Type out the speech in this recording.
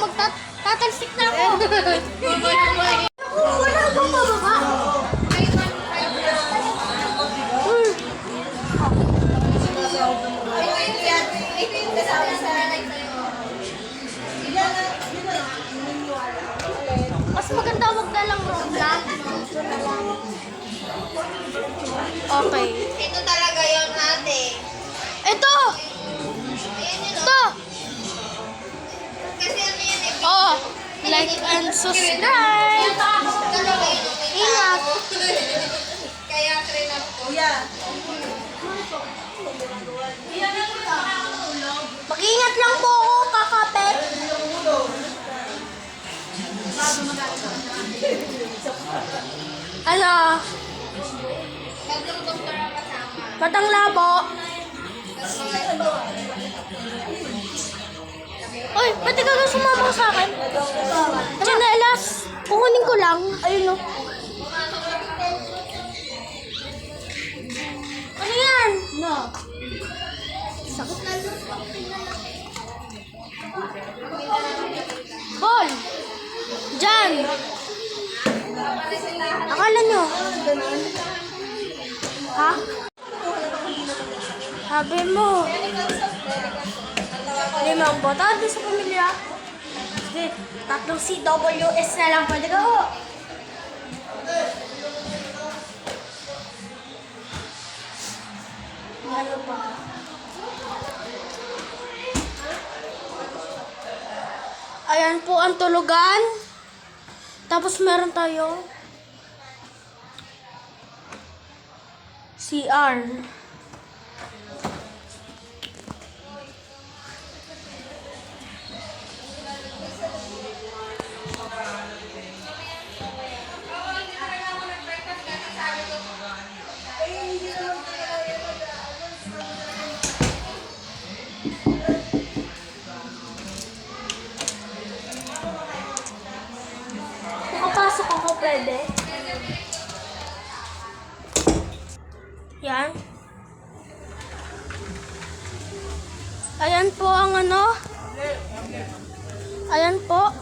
Magtatalsik na ako. Wala bang bababa? Mas maganda wag na lang road lang. Okay. Ito talaga yun ate. Ito! Ito! Kasi ano yun eh. Oh, like and subscribe. Ingat. Kaya trinap ko. Mag-ingat lang po ako, kakapet. Ano? Tatlong doktor ang kasama. Batang labo. Uy, ba't ikaw na sumama sa akin? Chanelas. Kukunin ko lang. Ayun o. Ano yan? No. Sakit na lang. Ball. Diyan. Akala nyo. Ha? Sabi mo. Limang botante sa pamilya. Sige, tatlong CWS na lang pwede ka ho. Ano pa? Ayan po ang tulugan. Tapos meron tayo CR. Nakapasok ako, pwede? Yan. Ayan po ang ano. Ayan po.